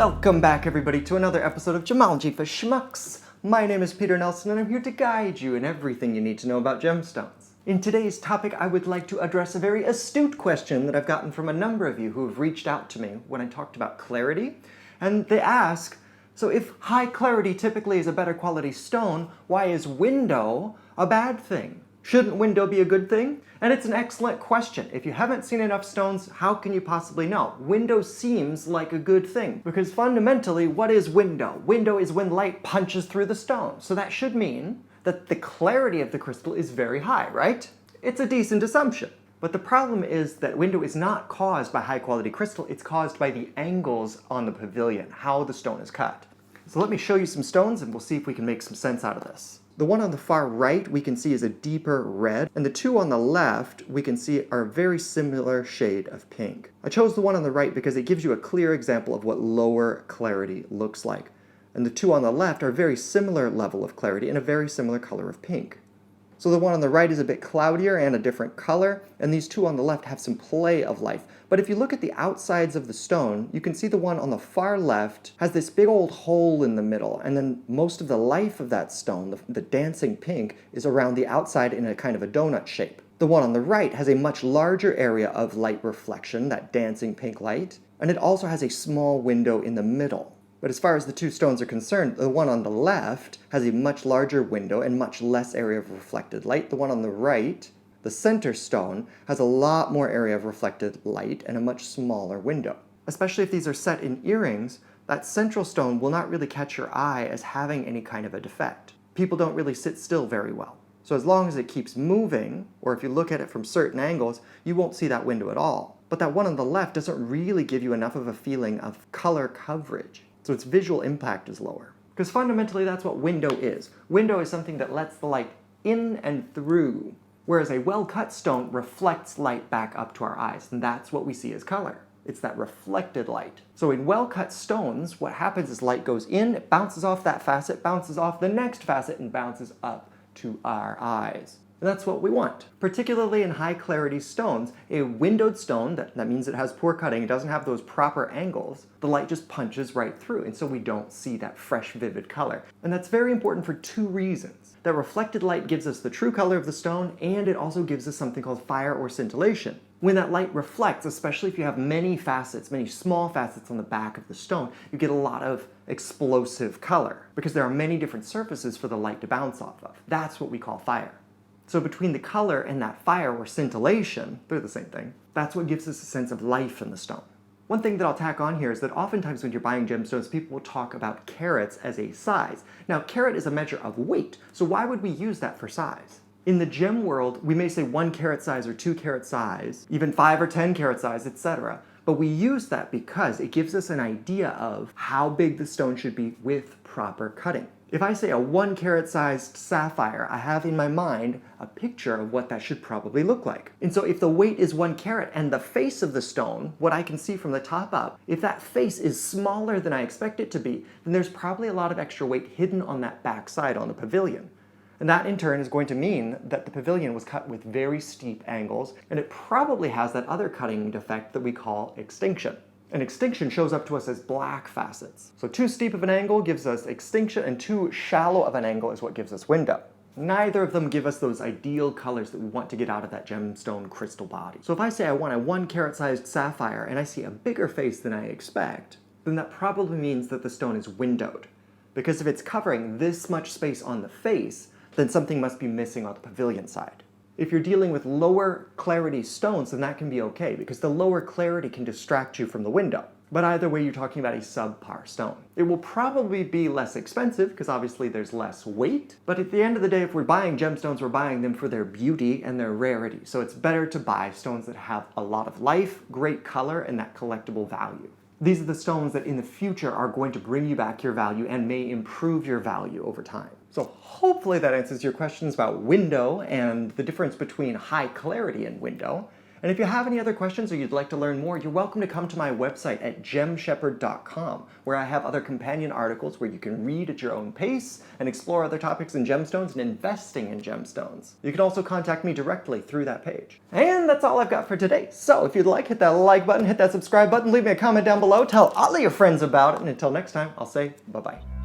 Welcome back, everybody, to another episode of Gemology for Schmucks. My name is Peter Nelson, and I'm here to guide you in everything you need to know about gemstones. In today's topic, I would like to address a very astute question that I've gotten from a number of you who have reached out to me when I talked about clarity. And they ask, so if high clarity typically is a better quality stone, why is window a bad thing? Shouldn't window be a good thing? And it's an excellent question. If you haven't seen enough stones, how can you possibly know? Window seems like a good thing, because fundamentally, what is window? Window is when light punches through the stone. So that should mean that the clarity of the crystal is very high, right? It's a decent assumption. But the problem is that window is not caused by high quality crystal, it's caused by the angles on the pavilion, how the stone is cut. So let me show you some stones and we'll see if we can make some sense out of this. The one on the far right we can see is a deeper red, and the two on the left we can see are a very similar shade of pink. I chose the one on the right because it gives you a clear example of what lower clarity looks like. And the two on the left are a very similar level of clarity and a very similar color of pink. So the one on the right is a bit cloudier and a different color, and these two on the left have some play of life. But if you look at the outsides of the stone, you can see the one on the far left has this big old hole in the middle, and then most of the life of that stone, the dancing pink, is around the outside in a kind of a donut shape. The one on the right has a much larger area of light reflection, that dancing pink light, and it also has a small window in the middle. But as far as the two stones are concerned, the one on the left has a much larger window and much less area of reflected light. The one on the right, the center stone, has a lot more area of reflected light and a much smaller window. Especially if these are set in earrings, that central stone will not really catch your eye as having any kind of a defect. People don't really sit still very well. So as long as it keeps moving, or if you look at it from certain angles, you won't see that window at all. But that one on the left doesn't really give you enough of a feeling of color coverage. So its visual impact is lower. Because fundamentally that's what window is. Window is something that lets the light in and through, whereas a well-cut stone reflects light back up to our eyes, and that's what we see as color. It's that reflected light. So in well-cut stones, what happens is light goes in, it bounces off that facet, bounces off the next facet, and bounces up to our eyes. And that's what we want. Particularly in high clarity stones, a windowed stone, that means it has poor cutting, it doesn't have those proper angles, the light just punches right through, and so we don't see that fresh, vivid color. And that's very important for two reasons. That reflected light gives us the true color of the stone, and it also gives us something called fire or scintillation. When that light reflects, especially if you have many facets, many small facets on the back of the stone, you get a lot of explosive color, because there are many different surfaces for the light to bounce off of. That's what we call fire. So between the color and that fire or scintillation, they're the same thing, that's what gives us a sense of life in the stone. One thing that I'll tack on here is that oftentimes when you're buying gemstones, people will talk about carats as a size. Now, carat is a measure of weight, so why would we use that for size? In the gem world, we may say 1 carat size or 2 carat size, even 5 or 10 carat size, etc. But we use that because it gives us an idea of how big the stone should be with proper cutting. If I say a 1 carat sized sapphire, I have in my mind a picture of what that should probably look like. And so if the weight is 1 carat and the face of the stone, what I can see from the top up, if that face is smaller than I expect it to be, then there's probably a lot of extra weight hidden on that back side on the pavilion. And that in turn is going to mean that the pavilion was cut with very steep angles, and it probably has that other cutting defect that we call extinction. And extinction shows up to us as black facets. So too steep of an angle gives us extinction, and too shallow of an angle is what gives us window. Neither of them give us those ideal colors that we want to get out of that gemstone crystal body. So if I say I want a 1 carat sized sapphire and I see a bigger face than I expect, then that probably means that the stone is windowed. Because if it's covering this much space on the face, then something must be missing on the pavilion side. If you're dealing with lower clarity stones, then that can be okay, because the lower clarity can distract you from the window. But either way, you're talking about a subpar stone. It will probably be less expensive, because obviously there's less weight, but at the end of the day, if we're buying gemstones, we're buying them for their beauty and their rarity. So it's better to buy stones that have a lot of life, great color, and that collectible value. These are the stones that in the future are going to bring you back your value and may improve your value over time. So hopefully that answers your questions about window and the difference between high clarity and window. And if you have any other questions or you'd like to learn more, you're welcome to come to my website at gemshepherd.com, where I have other companion articles where you can read at your own pace and explore other topics in gemstones and investing in gemstones. You can also contact me directly through that page. And that's all I've got for today. So if you'd like, hit that like button, hit that subscribe button, leave me a comment down below, tell all of your friends about it, and until next time, I'll say bye-bye.